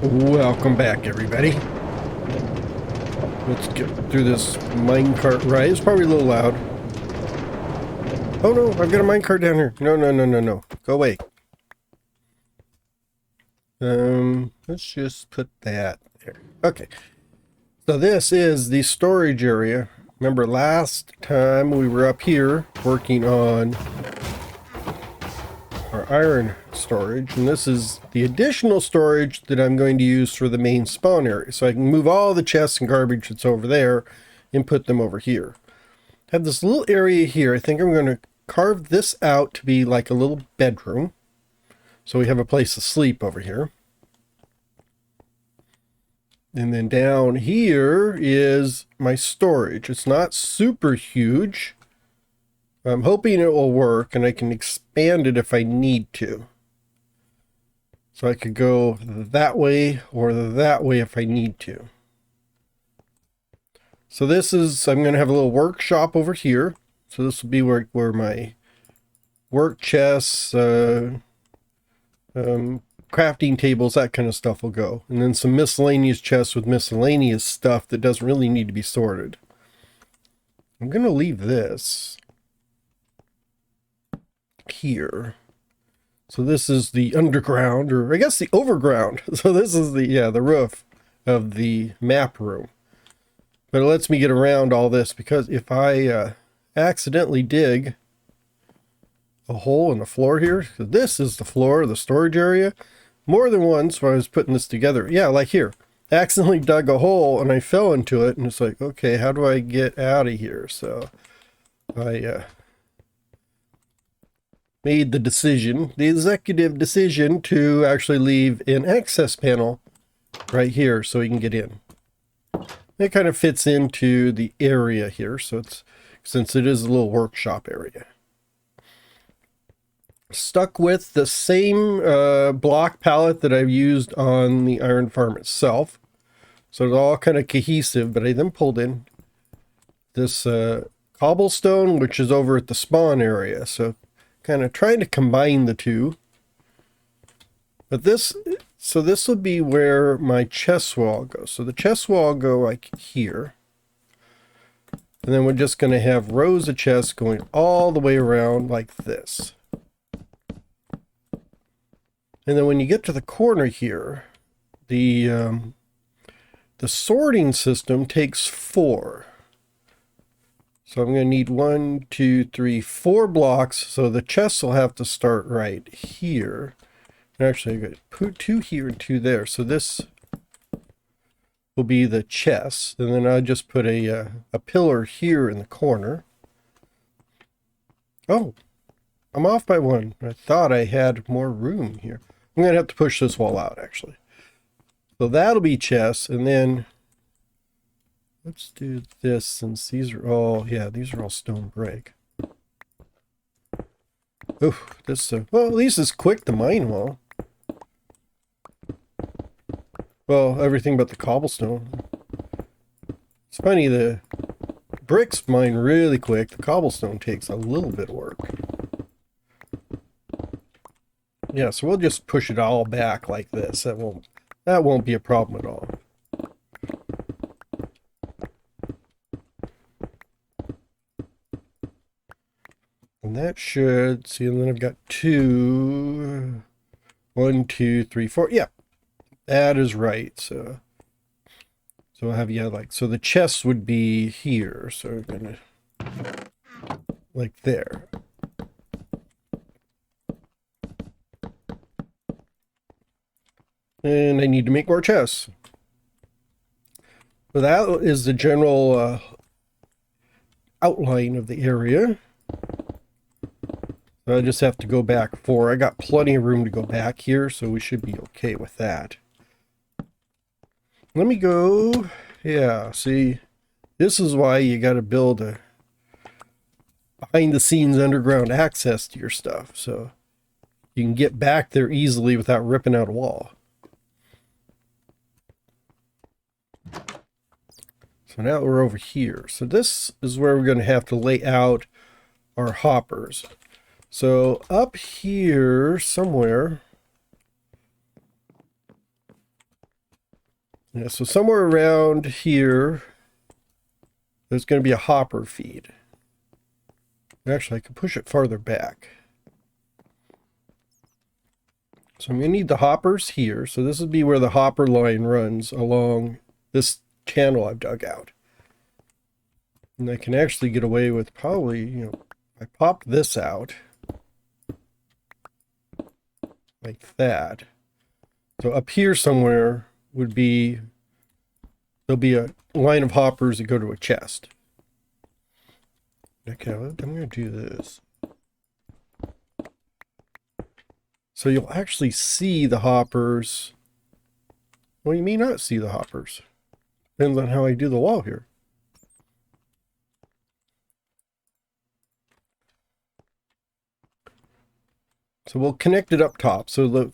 Welcome back, everybody. Let's get through this minecart ride. It's probably a little loud. Oh no, I've got a minecart down here. No. Go away. Let's just put that there. Okay. So this is the storage area. Remember last time we were up here working on our iron storage, and this is the additional storage that I'm going to use for the main spawn area, so I can move all the chests and garbage that's over there and put them over here. I have this little area here. I think I'm going to carve this out to be like a little bedroom, so we have a place to sleep over here. And then down here is my storage. It's not super huge. I'm hoping it will work, and I can expand it if I need to. So I could go that way or that way if I need to. So this is, I'm going to have a little workshop over here. So this will be where my work chests, crafting tables, that kind of stuff will go. And then some miscellaneous chests with miscellaneous stuff that doesn't really need to be sorted. I'm going to leave this here. So this is the underground, or I guess the overground. So this is the roof of the map room. But it lets me get around all this, because if I accidentally dig a hole in the floor here, so this is the floor of the storage area, more than once when I was putting this together. Yeah, like here. I accidentally dug a hole and I fell into it, and it's like, okay, how do I get out of here? So I made the executive decision to actually leave an access panel right here so you can get in. It kind of fits into the area here, so it's, since it is a little workshop area. Stuck with the same block palette that I've used on the iron farm itself, so it's all kind of cohesive. But I then pulled in this cobblestone, which is over at the spawn area, so kind of trying to combine the two. But this will be where my chest will all go. So the chest will all go like here. And then we're just going to have rows of chests going all the way around like this. And then when you get to the corner here, the sorting system takes 4. So I'm going to need 1, 2, 3, 4 blocks. So the chests will have to start right here. And actually, I'm going to put 2 here and 2 there. So this will be the chest. And then I'll just put a pillar here in the corner. Oh, I'm off by 1. I thought I had more room here. I'm going to have to push this wall out, actually. So that'll be chests. And then let's do this, since these are all, these are all stone brick. Oh, this, well, at least it's quick to mine well. Well, everything but the cobblestone. It's funny, the bricks mine really quick. The cobblestone takes a little bit of work. Yeah, so we'll just push it all back like this. That won't be a problem at all. And that should, see, and then I've got 2, 1, 2, 3, 4. Yeah, that is right. So I'll have, so the chest would be here. So we're gonna, like there. And I need to make more chests. So that is the general outline of the area. So I just have to go back 4. I got plenty of room to go back here, so we should be okay with that. Let me go. Yeah, see, this is why you got to build a behind the scenes underground access to your stuff, so you can get back there easily without ripping out a wall. So now we're over here. So this is where we're going to have to lay out our hoppers. So up here somewhere, Yeah, so somewhere around here, there's going to be a hopper feed. Actually, I can push it farther back. So I'm going to need the hoppers here. So this would be where the hopper line runs along this channel I've dug out. And I can actually get away with probably, I pop this out like that. So up here somewhere would be, there'll be a line of hoppers that go to a chest. Okay, I'm going to do this. So you'll actually see the hoppers. Well, you may not see the hoppers. Depends on how I do the wall here. So we'll connect it up top. So the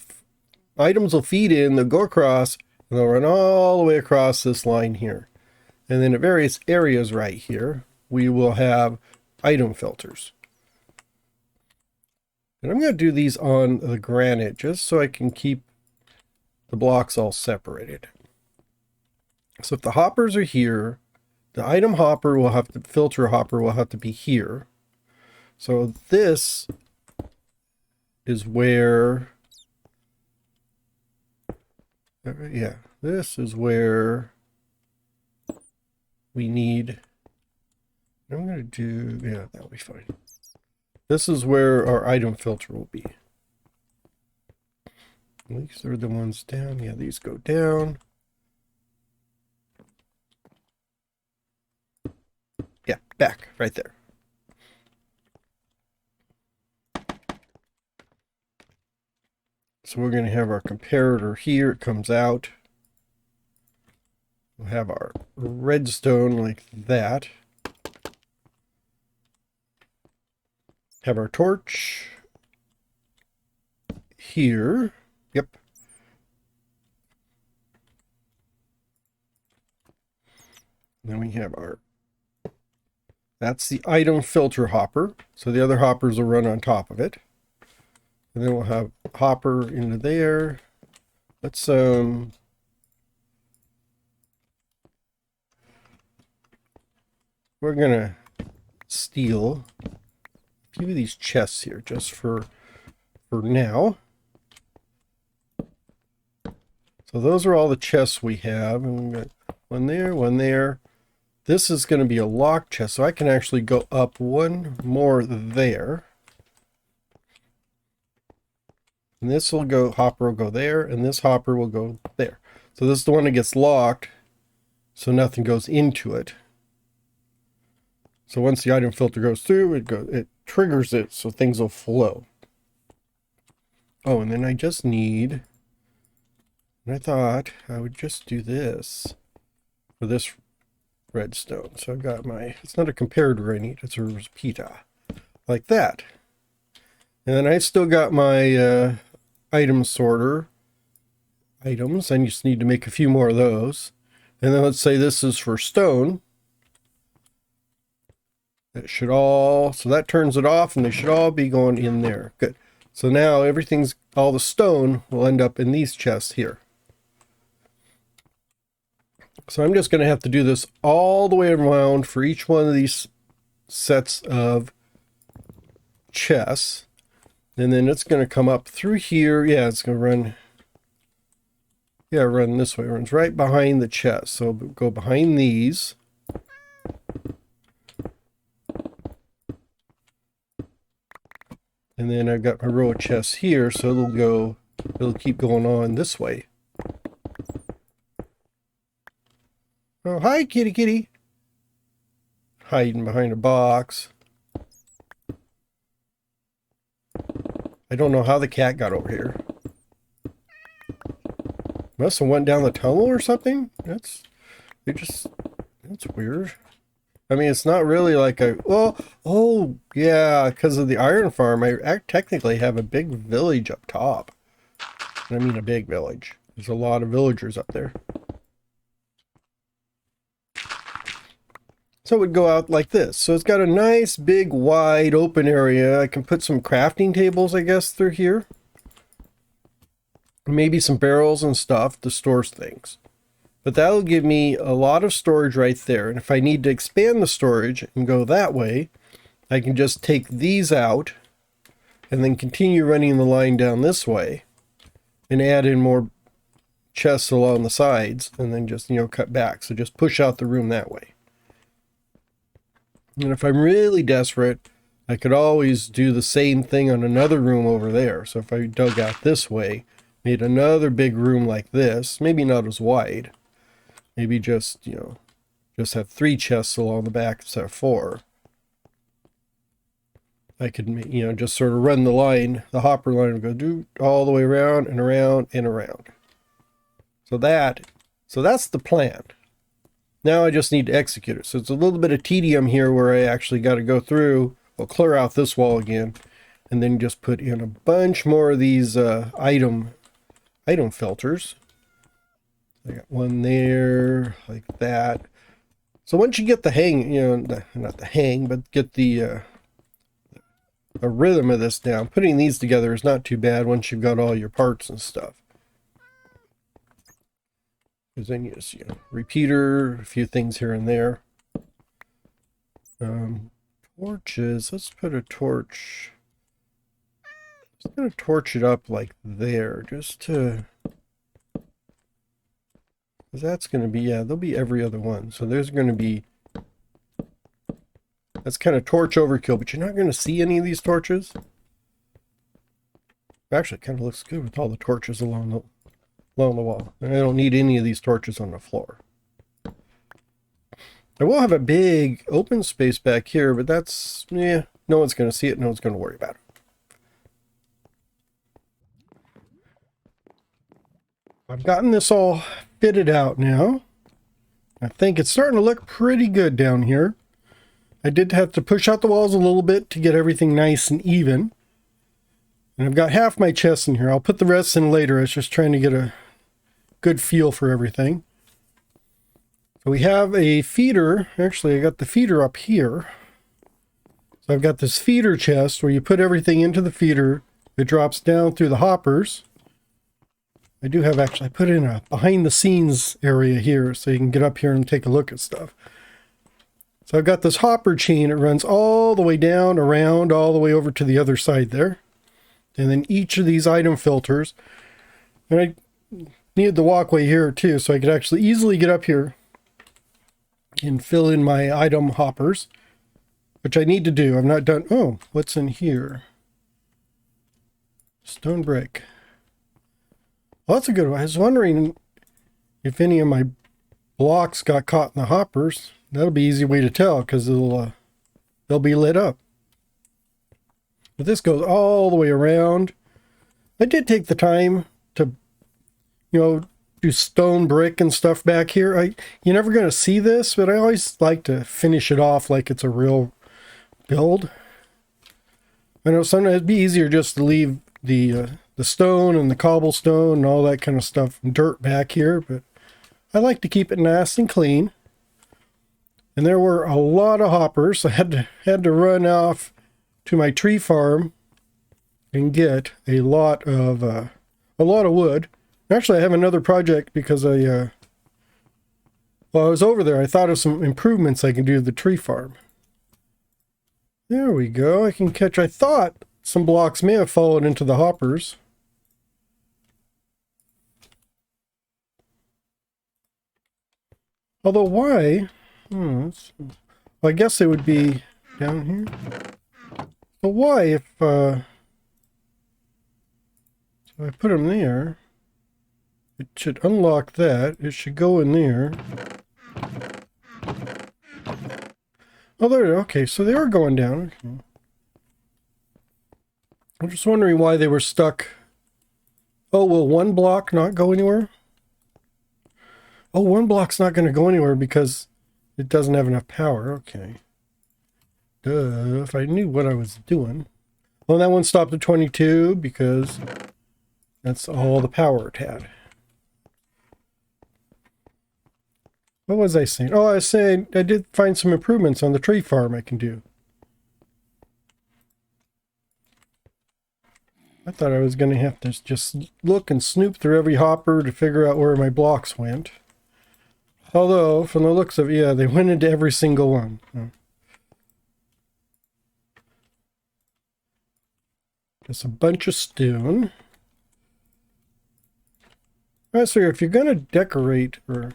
items will feed in, they'll go across, and they'll run all the way across this line here. And then at various areas right here, we will have item filters. And I'm going to do these on the granite just so I can keep the blocks all separated. So if the hoppers are here, the item hopper will have to, filter hopper will have to be here. So this is where, yeah, this is where we need, I'm going to do, yeah, that'll be fine. This is where our item filter will be. These are the ones down. Yeah, these go down. Yeah, back, right there. So we're going to have our comparator here. It comes out. We'll have our redstone like that. Have our torch here. Yep. Then we have our, that's the item filter hopper. So the other hoppers will run on top of it. And then we'll have hopper into there. Let's we're gonna steal a few of these chests here just for now. So those are all the chests we have, and we've got one there, one there. This is going to be a locked chest, so I can actually go up one more there. And this will go, hopper will go there, and this hopper will go there. So this is the one that gets locked, so nothing goes into it. So once the item filter goes through, it triggers it, so things will flow. Oh, and then I just need, and I thought I would just do this for this redstone. So I've got my, it's not a comparator I need, it's a repeater, like that. And then I've still got my item sorter items. I just need to make a few more of those. And then let's say this is for stone. It should all, so that turns it off, and they should all be going in there. Good. So now everything's, all the stone will end up in these chests here. So I'm just going to have to do this all the way around for each one of these sets of chests. And then it's going to come up through here. Yeah, it's going to run. Yeah, run this way. It runs right behind the chest. So go behind these. And then I've got my row of chests here. So it'll keep going on this way. Oh, hi, kitty, kitty. Hiding behind a box. I don't know how the cat got over here. Must have went down the tunnel or something. That's weird. I mean, it's not really like a, well, oh, yeah, because of the iron farm, I technically have a big village up top. I mean, a big village. There's a lot of villagers up there. So it would go out like this. So it's got a nice, big, wide, open area. I can put some crafting tables, I guess, through here. Maybe some barrels and stuff to store things. But that'll give me a lot of storage right there. And if I need to expand the storage and go that way, I can just take these out and then continue running the line down this way and add in more chests along the sides and then just, cut back. So just push out the room that way. And if I'm really desperate, I could always do the same thing on another room over there. So if I dug out this way, made another big room like this, maybe not as wide, maybe just, just have 3 chests along the back instead of 4. I could, just sort of run the line, the hopper line would go all the way around and around and around. So that's the plan. Now I just need to execute it. So it's a little bit of tedium here where I actually got to go through, I'll clear out this wall again, and then just put in a bunch more of these item filters. I got one there, like that. So once you get the hang, not the hang, but get the rhythm of this down, putting these together is not too bad once you've got all your parts and stuff. Because then you just, repeater, a few things here and there. Torches, let's put a torch. I'm going to torch it up like there, just to... Because that's going to be, there'll be every other one. So there's going to be... That's kind of torch overkill, but you're not going to see any of these torches. Actually, it kind of looks good with all the torches along the wall. And I don't need any of these torches on the floor. I will have a big open space back here, but that's, no one's going to see it. No one's going to worry about it. I've gotten this all fitted out now. I think it's starting to look pretty good down here. I did have to push out the walls a little bit to get everything nice and even. And I've got half my chest in here. I'll put the rest in later. I was just trying to get a good feel for everything. So we have a feeder. Actually, I got the feeder up here. So I've got this feeder chest where you put everything into the feeder. It drops down through the hoppers. I do have actually, I put in a behind the scenes area here so you can get up here and take a look at stuff. So I've got this hopper chain. It runs all the way down, around, all the way over to the other side there. And then each of these item filters. And I needed the walkway here too, so I could actually easily get up here and fill in my item hoppers, which I need to do. I've not done. Oh, what's in here? Stone brick. Well, that's a good one. I was wondering if any of my blocks got caught in the hoppers. That'll be an easy way to tell because they'll be lit up. But this goes all the way around. I did take the time to, do stone brick and stuff back here. You're never going to see this, but I always like to finish it off like it's a real build. I know sometimes it'd be easier just to leave the stone and the cobblestone and all that kind of stuff and dirt back here, but I like to keep it nice and clean. And there were a lot of hoppers. I had to run off to my tree farm and get a lot of wood. Actually, I have another project because while I was over there, I thought of some improvements I can do to the tree farm. There we go. I can catch, I thought some blocks may have fallen into the hoppers. Although why? Well, I guess they would be down here. So why if so I put them there, it should unlock that. It should go in there. Oh, there. Okay, so they are going down. Okay. I'm just wondering why they were stuck. Oh, will one block not go anywhere? Oh, one block's not going to go anywhere because it doesn't have enough power. Okay. Duh, if I knew what I was doing. Well, that one stopped at 22 because that's all the power it had. What was I saying? Oh, I was saying I did find some improvements on the tree farm I can do. I thought I was going to have to just look and snoop through every hopper to figure out where my blocks went. Although, from the looks of it, yeah, they went into every single one. Just a bunch of stone. All right, so if you're going to decorate or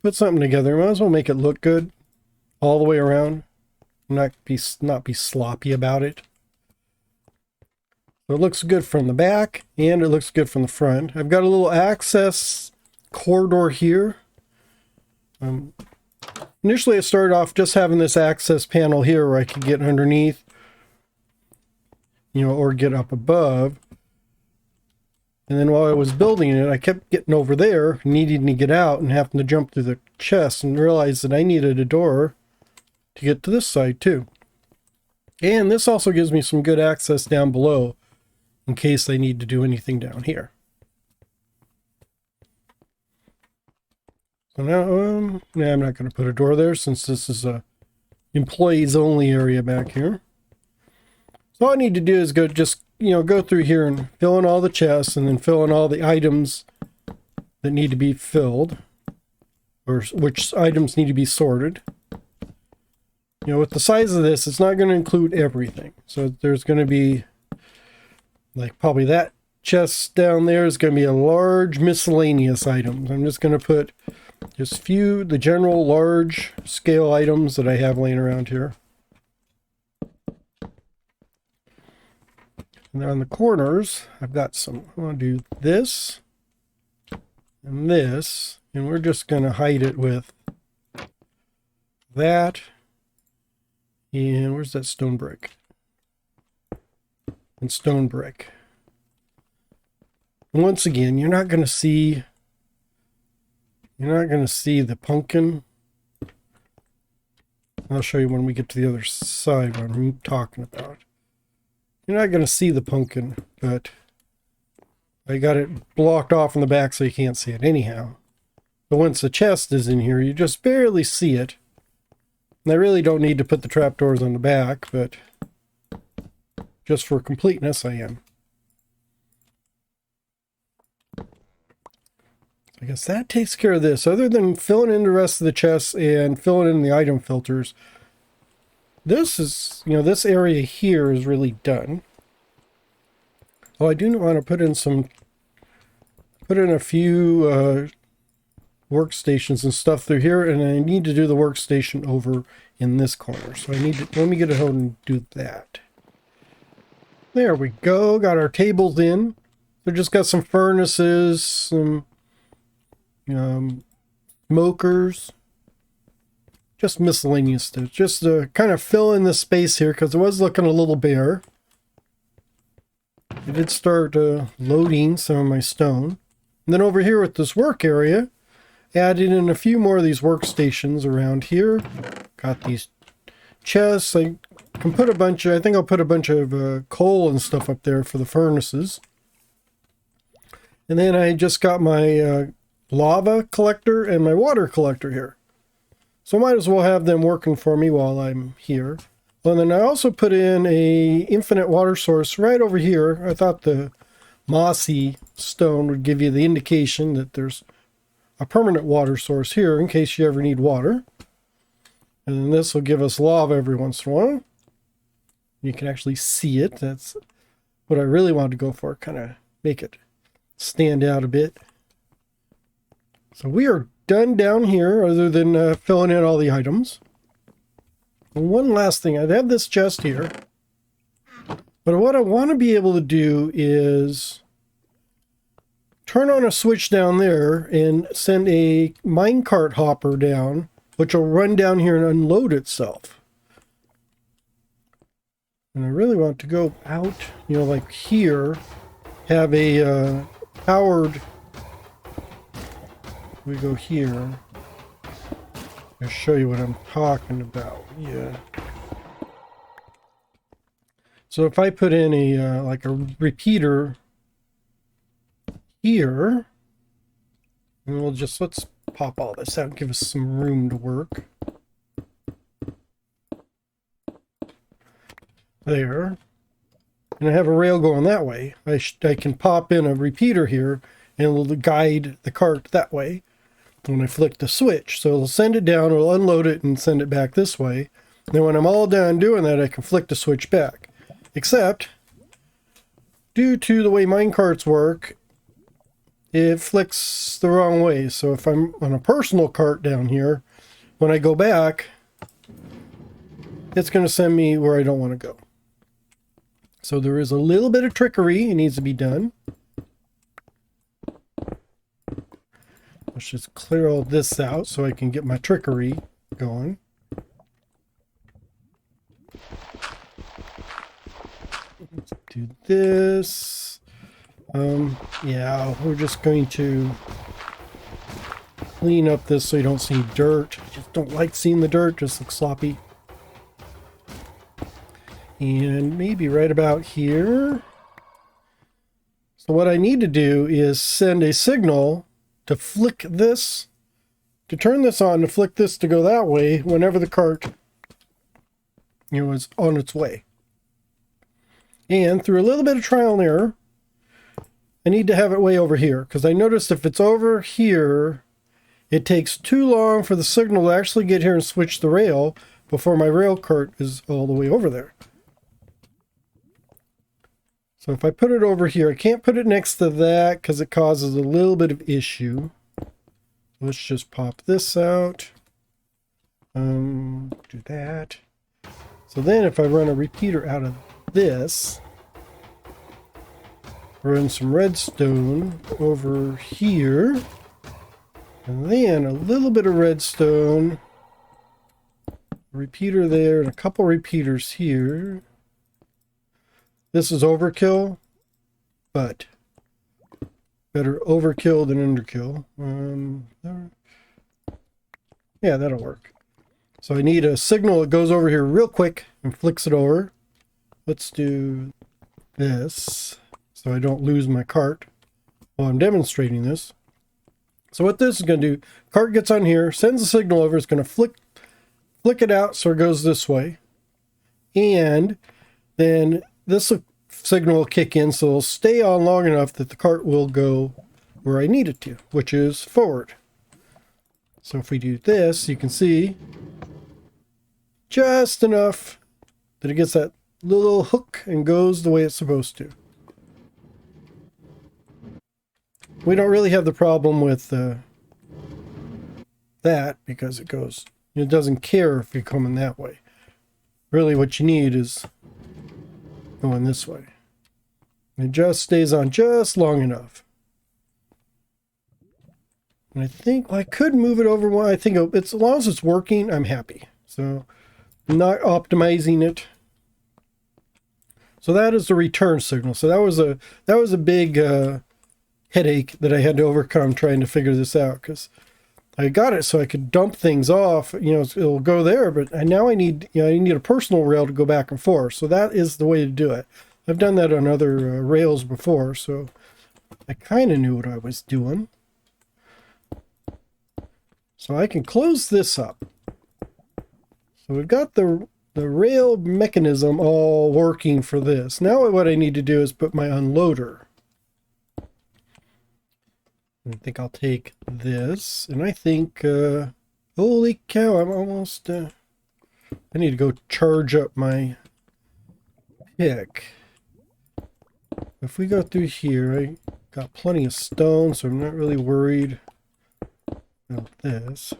put something together, you might as well make it look good all the way around. Not be sloppy about it. So it looks good from the back and it looks good from the front. I've got a little access corridor here. Initially I started off just having this access panel here where I could get underneath, or get up above. And then while I was building it, I kept getting over there, needing to get out and having to jump through the chest, and realized that I needed a door to get to this side too. And this also gives me some good access down below in case I need to do anything down here. So now, I'm not going to put a door there since this is a employees only area back here. So all I need to do is go through here and fill in all the chests and then fill in all the items that need to be filled, or which items need to be sorted. With the size of this, it's not going to include everything. So there's going to be, like, probably that chest down there is going to be a large miscellaneous items. I'm just going to put just the general large scale items that I have laying around here. And then on the corners, I've got I'm going to do this and this, and we're just going to hide it with that. And where's that stone brick? And stone brick. And once again, you're not going to see the pumpkin. I'll show you when we get to the other side what I'm talking about. You're not going to see the pumpkin, but I got it blocked off in the back so you can't see it anyhow. But once the chest is in here, you just barely see it. And I really don't need to put the trapdoors on the back, but just for completeness, I am. I guess that takes care of this. Other than filling in the rest of the chests and filling in the item filters, this is, this area here is really done. Oh, I do want to put in a few workstations and stuff through here, and I need to do the workstation over in this corner. So let me get ahead and do that. There we go. Got our tables in. So just got some furnaces, some smokers, just miscellaneous stuff, just to kind of fill in the space here because it was looking a little bare. I did start loading some of my stone. And then over here with this work area, added in a few more of these workstations around here. Got these chests. I can put I think I'll put a bunch of coal and stuff up there for the furnaces. And then I just got my lava collector and my water collector here. So I might as well have them working for me while I'm here. And then I also put in a infinite water source right over here. I thought the mossy stone would give you the indication that there's a permanent water source here in case you ever need water. And then this will give us lava every once in a while. You can actually see it. That's what I really wanted to go for, kind of make it stand out a bit. So we are done down here other than filling in all the items. And one last thing, I have this chest here. But what I want to be able to do is turn on a switch down there and send a minecart hopper down, which will run down here and unload itself. And I really want to go out, like here, have a powered, we go here. I'll show you what I'm talking about. Yeah. So if I put in a like a repeater here, and let's pop all this out and give us some room to work. There. And I have a rail going that way. I can pop in a repeater here and it'll guide the cart that way. when I flick the switch. So it'll send it down, it'll unload it and send it back this way. Then when I'm all done doing that, I can flick the switch back. Except, due to the way minecarts work, it flicks the wrong way. So if I'm on a personal cart down here, when I go back, it's going to send me where I don't want to go. So there is a little bit of trickery it needs to be done. Let's just clear all this out so I can get my trickery going. Let's do this. Yeah, we're just going to clean up this so you don't see dirt. I just don't like seeing the dirt, just looks sloppy. And maybe right about here. So what I need to do is send a signal to flick this, to turn this on, to flick this to go that way whenever the cart, is on its way. And through a little bit of trial and error, I need to have it way over here, because I noticed if it's over here, it takes too long for the signal to actually get here and switch the rail before my rail cart is all the way over there. So if I put it over here, I can't put it next to that because it causes a little bit of issue. Let's just pop this out. Do that. So then if I run a repeater out of this, run some redstone over here, and then a little bit of redstone, repeater there, and a couple repeaters here. This is overkill, but better overkill than underkill. Yeah, that'll work. So I need a signal that goes over here real quick and flicks it over. Let's do this so I don't lose my cart while I'm demonstrating this. So what this is going to do, cart gets on here, sends a signal over, it's going to flick it out so it goes this way. And then this signal will kick in, so it'll stay on long enough that the cart will go where I need it to, which is forward. So if we do this, you can see just enough that it gets that little hook and goes the way it's supposed to. We don't really have the problem with that because it goes, it doesn't care if you're coming that way. Really what you need is going this way. It just stays on just long enough. And I think I could move it over one. I think it's, as long as it's working, I'm happy. So I'm not optimizing it. So that is the return signal. So that was a big headache that I had to overcome trying to figure this out, because I got it so I could dump things off. It'll go there, but now I need a personal rail to go back and forth. So that is the way to do it. I've done that on other rails before, so I kind of knew what I was doing. So I can close this up. So we've got the rail mechanism all working for this. Now what I need to do is put my unloader. I think I'll take this, and I think, holy cow, I'm almost, I need to go charge up my pick. If we go through here, I got plenty of stone, so I'm not really worried about this.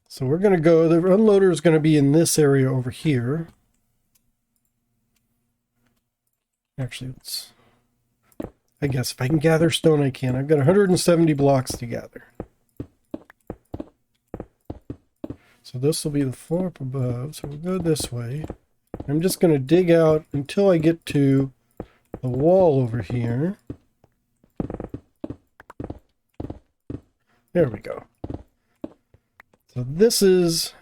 So we're going to go, the unloader is going to be in this area over here. Actually, I guess if I can gather stone, I can. I've got 170 blocks to gather. So this will be the floor up above. So we'll go this way. I'm just going to dig out until I get to the wall over here. There we go. So this is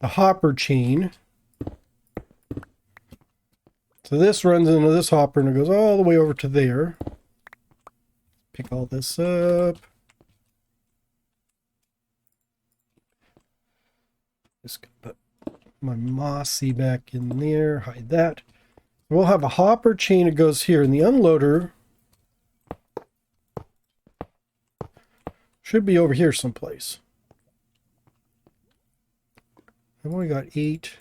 a hopper chain. So this runs into this hopper and it goes all the way over to there. Pick all this up. Just put my mossy back in there, hide that. We'll have a hopper chain that goes here, and the unloader Should be over here someplace. I've only got 8.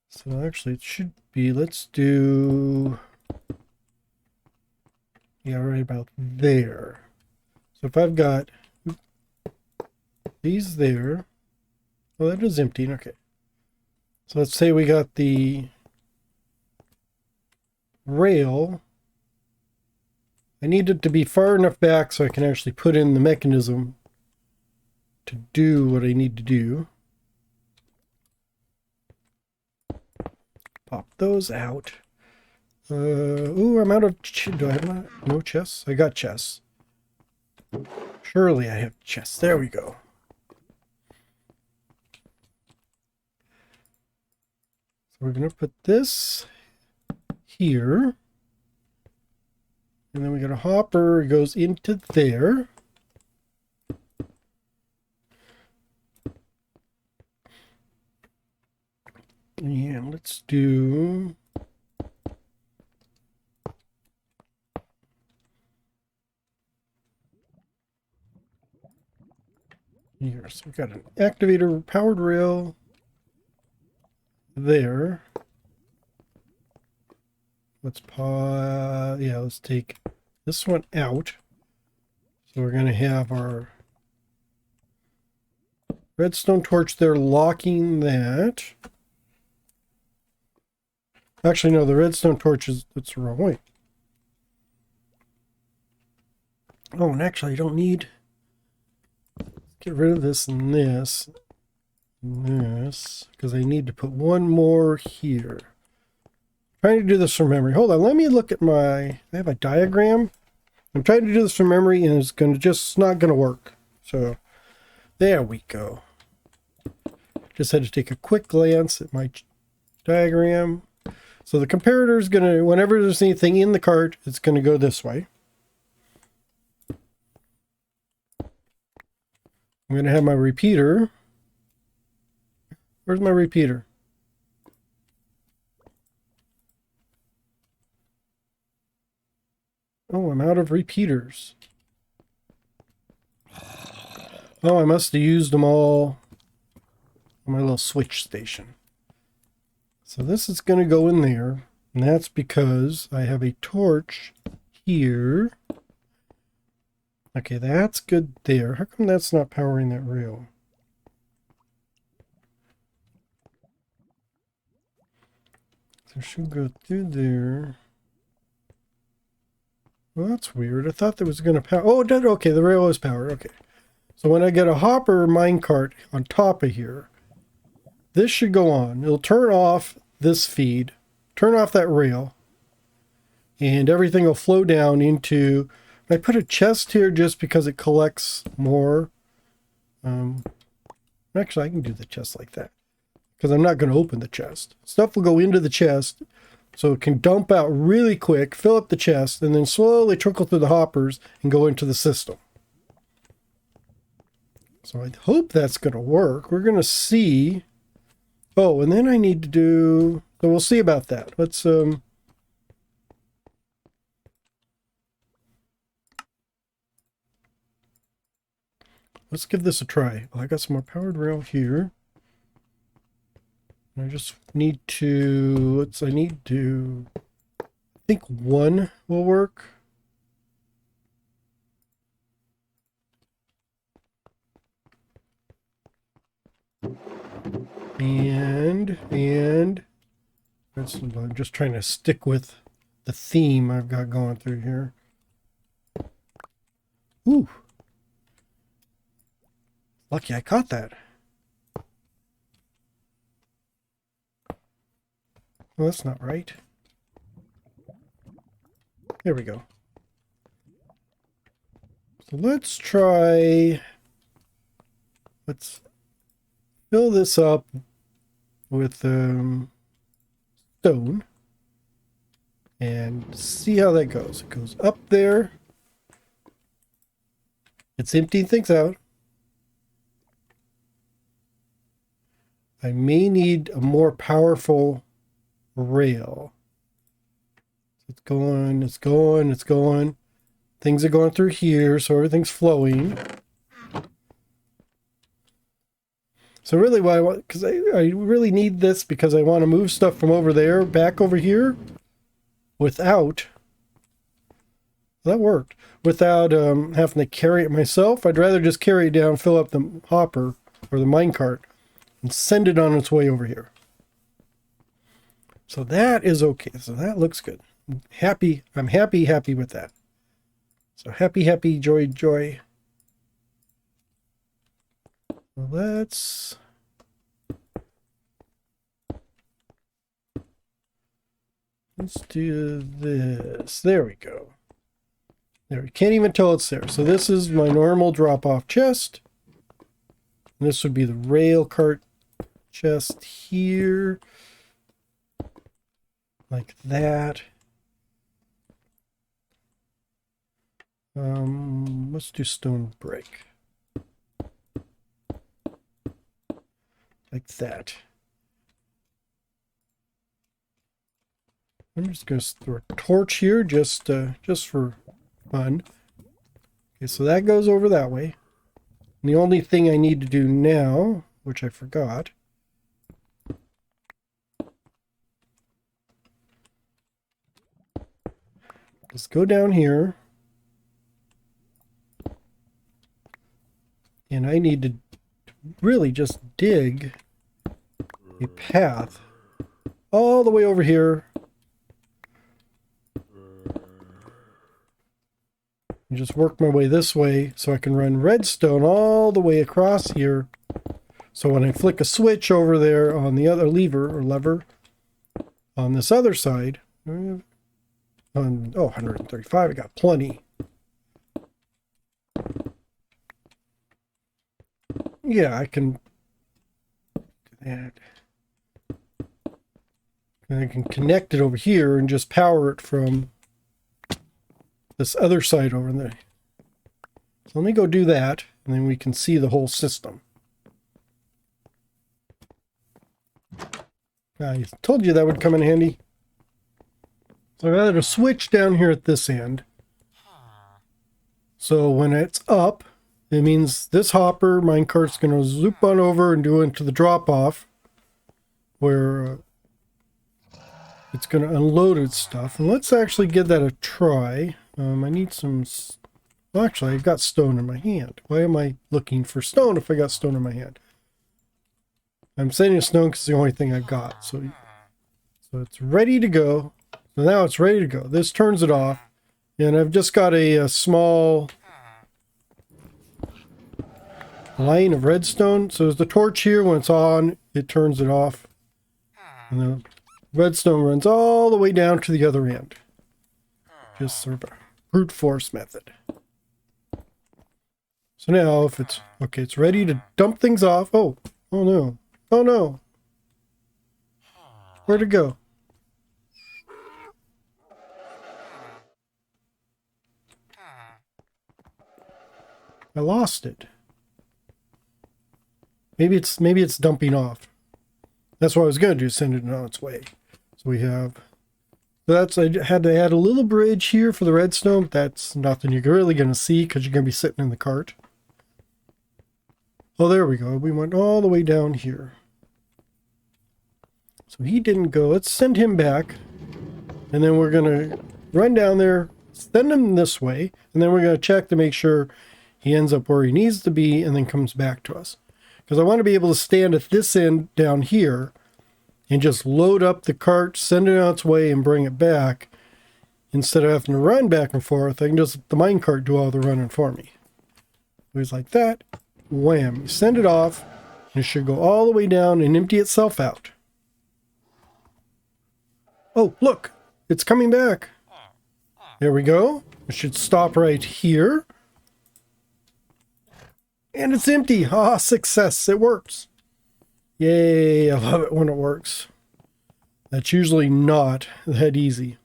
So actually it should be, let's do, yeah, right about there. So if I've got these there, well, that is empty. Okay. So let's say we got the rail. I need it to be far enough back so I can actually put in the mechanism to do what I need to do. Pop those out. Ooh, I'm out of... Do I have no chests? I got chests. Surely I have chests. There we go. So we're going to put this here. And then we got a hopper. It goes into there. And let's do... here. So we've got an activator powered rail there. Let's let's take this one out. So we're going to have our redstone torch there locking that. Actually, no, the redstone torch it's the wrong way. Oh, and actually, I don't need... Get rid of this and this. And this. Because I need to put one more here. Trying to do this from memory. Hold on, let me look at my... I have a diagram. I'm trying to do this from memory and it's not going to work. So, there we go. Just had to take a quick glance at my diagram. So the comparator is going to, whenever there's anything in the cart, it's going to go this way. I'm going to have my repeater. Where's my repeater? Oh, I'm out of repeaters. Oh, I must have used them all on my little switch station. So this is going to go in there, and that's because I have a torch here. Okay, that's good there. How come that's not powering that rail? So it should go through there. Well, that's weird. I thought that was going to power. Oh, it did. Okay, the rail is powered. Okay. So when I get a hopper minecart on top of here, this should go on. It'll turn off this feed, turn off that rail, and everything will flow down into... I put a chest here just because it collects more. Actually, I can do the chest like that because I'm not going to open the chest. Stuff will go into the chest so it can dump out really quick, fill up the chest, and then slowly trickle through the hoppers and go into the system. So I hope that's going to work. We're going to see. Oh, and then I need to do... So we'll see about that. Let's give this a try. Well, I got some more powered rail here. I just need to... I think one will work. And I'm just trying to stick with the theme I've got going through here. Ooh. Lucky I caught that. Well, that's not right. There we go. So let's try... Let's fill this up with stone and see how that goes. It goes up there. It's emptying things out. I may need a more powerful rail. It's going, it's going, it's going. Things are going through here, so everything's flowing. So really what I want, because I really need this because I want to move stuff from over there back over here without, that worked, without having to carry it myself. I'd rather just carry it down, fill up the hopper or the minecart, and send it on its way over here. So that is okay. So that looks good. I'm happy with that. So happy, joy. Let's do this. There we go. There, you can't even tell it's there. So this is my normal drop-off chest. And this would be the rail cart chest here. Like that. Let's do stone brick. Like that. I'm just going to throw a torch here just for fun. Okay, so that goes over that way. And the only thing I need to do now, which I forgot, is go down here. And I need to really just dig a path all the way over here. And just work my way this way so I can run redstone all the way across here. So when I flick a switch over there on the other lever on this other side, on 135, I got plenty. Yeah, I can do that. And I can connect it over here and just power it from this other side over there. So let me go do that, and then we can see the whole system. I told you that would come in handy. So I've added a switch down here at this end. So when it's up, it means this hopper minecart's going to zoop on over and do into the drop-off where it's going to unload its stuff. And let's actually give that a try. I need some... Well, actually, I've got stone in my hand. Why am I looking for stone if I got stone in my hand? I'm saying stone because it's the only thing I've got. So it's ready to go. So now it's ready to go. This turns it off. And I've just got a small line of redstone. So there's the torch here. When it's on, it turns it off. And the redstone runs all the way down to the other end. Just sort of a brute force method. So now if it's okay, it's ready to dump things off. Oh no. Oh no. Where'd it go? I lost it. Maybe it's dumping off. That's what I was going to do, send it on its way. So we have... That's, I had to add a little bridge here for the redstone. But that's nothing you're really going to see because you're going to be sitting in the cart. Oh, there we go. We went all the way down here. So he didn't go. Let's send him back. And then we're going to run down there, send him this way. And then we're going to check to make sure he ends up where he needs to be and then comes back to us. Because I want to be able to stand at this end down here and just load up the cart, send it on its way, and bring it back. Instead of having to run back and forth, I can just let the minecart do all the running for me. So he's like that. Wham. You send it off. And it should go all the way down and empty itself out. Oh, look. It's coming back. There we go. It should stop right here. And it's empty. Ah, success. It works. Yay. I love it when it works. That's usually not that easy.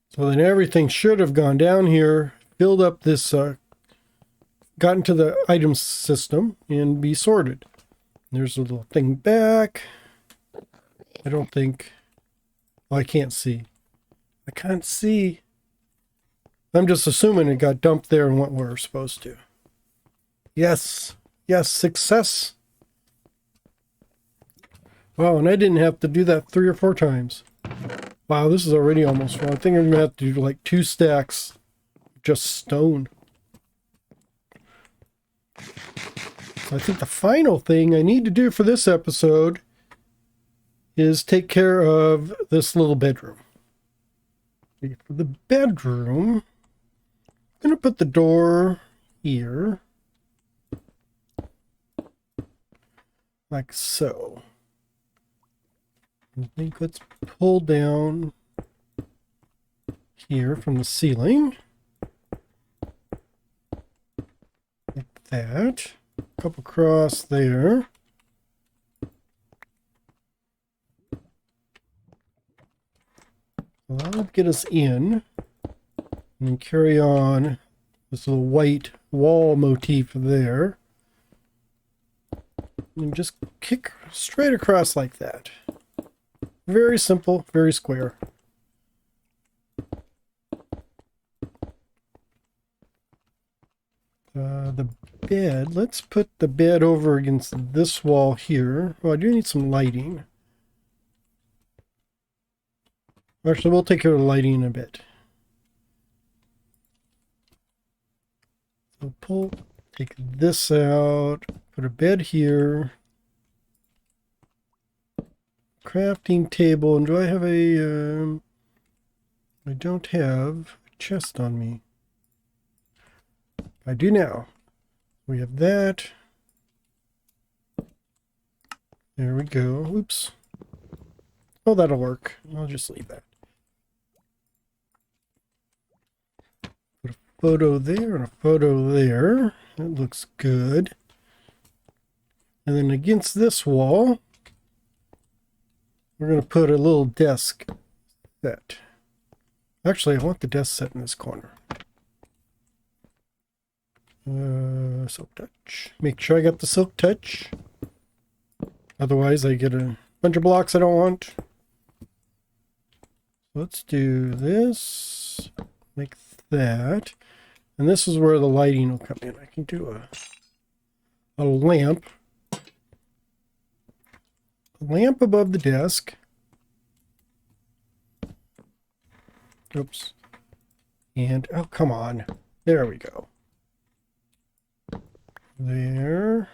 So then everything should have gone down here, filled up this, got into the item system and be sorted. There's a little thing back. I don't think... Oh, I can't see. I can't see. I'm just assuming it got dumped there and went where we're supposed to. Yes. Yes, success. Wow, and I didn't have to do that 3 or 4 times. Wow, this is already almost full. I think I'm going to have to do like 2 stacks. Just stone. So I think the final thing I need to do for this episode is take care of this little bedroom. For the bedroom, I'm going to put the door here. Like so. I think let's pull down here from the ceiling. Like that. Up across there. So that'll get us in. And then carry on this little white wall motif there. And just kick straight across like that. Very simple, very square. The bed, let's put the bed over against this wall here. Oh, I do need some lighting. Actually, we'll take care of the lighting in a bit. So take this out, put a bed here. Crafting table, and do I have a, I don't have a chest on me. I do now. We have that. There we go. Oops. Oh, that'll work. I'll just leave that. Put a photo there and a photo there. That looks good. And then against this wall, we're going to put a little desk set. Actually, I want the desk set in this corner. Silk touch. Make sure I got the silk touch. Otherwise, I get a bunch of blocks I don't want. Let's do this. Like that. And this is where the lighting will come in. I can do a lamp. A lamp above the desk. Oops. And, oh, come on. There we go. There.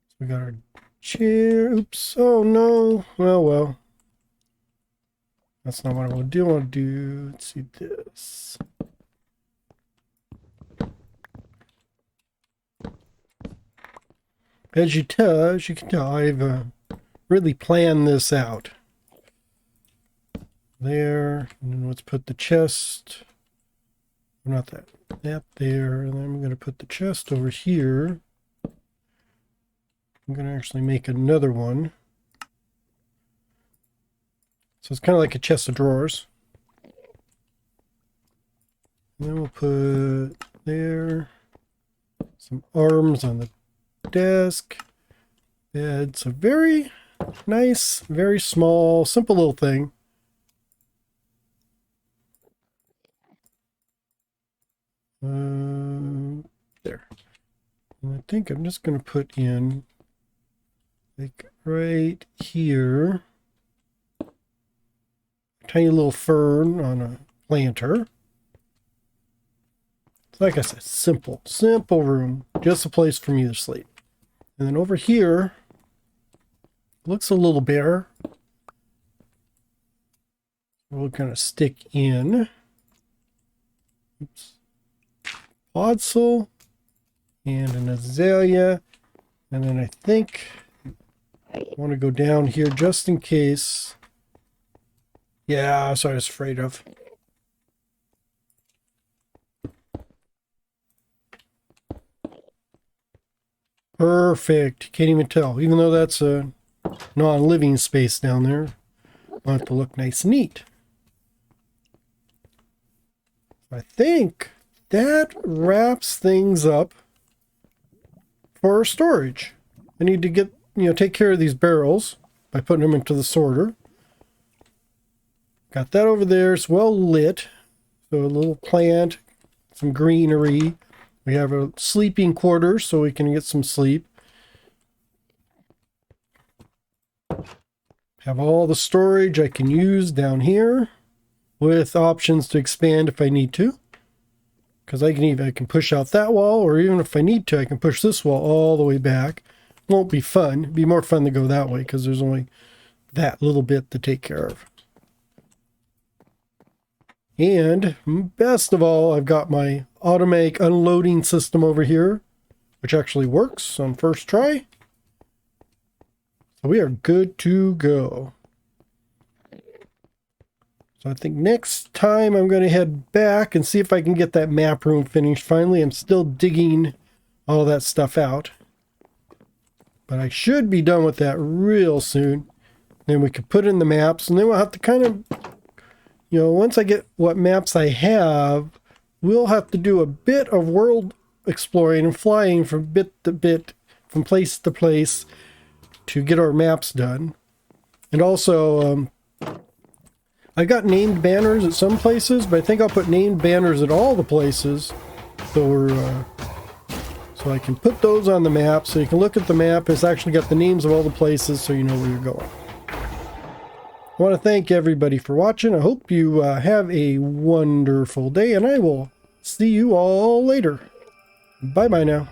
So we got our chair. Oops. Oh, no. Well. That's not what I want to do. I want to do, let's see this. As you can tell, I've really planned this out. There, and then let's put the chest. Not that there, and then I'm going to put the chest over here. I'm going to actually make another one. So it's kind of like a chest of drawers. And then we'll put there some arms on the desk. It's a very nice, very small, simple little thing. There. And I think I'm just going to put in, like, right here, a tiny little fern on a planter. Like I said, simple room, just a place for me to sleep. And then over here, looks a little bare. We're going to stick in. Oops. Podzol and an azalea, and then I think I want to go down here just in case. Yeah, that's what I was afraid of. Perfect. Can't even tell, even though that's a non-living space down there. I want it to look nice and neat. I think that wraps things up for our storage. I need to get, take care of these barrels by putting them into the sorter. Got that over there. It's well lit. So a little plant, some greenery. We have a sleeping quarters so we can get some sleep. Have all the storage I can use down here with options to expand if I need to. Because I can push out that wall, or even if I need to, I can push this wall all the way back. Won't be fun. It'd be more fun to go that way because there's only that little bit to take care of. And best of all, I've got my automatic unloading system over here, which actually works on first try. So we are good to go. So I think next time I'm going to head back and see if I can get that map room finished. Finally, I'm still digging all that stuff out. But I should be done with that real soon. Then we could put in the maps, and then we'll have to kind of, once I get what maps I have, we'll have to do a bit of world exploring and flying from bit to bit, from place to place, to get our maps done. And also, I got named banners at some places, but I think I'll put named banners at all the places. So I can put those on the map, so you can look at the map. It's actually got the names of all the places, so you know where you're going. I want to thank everybody for watching. I hope you have a wonderful day, and I will see you all later. Bye-bye now.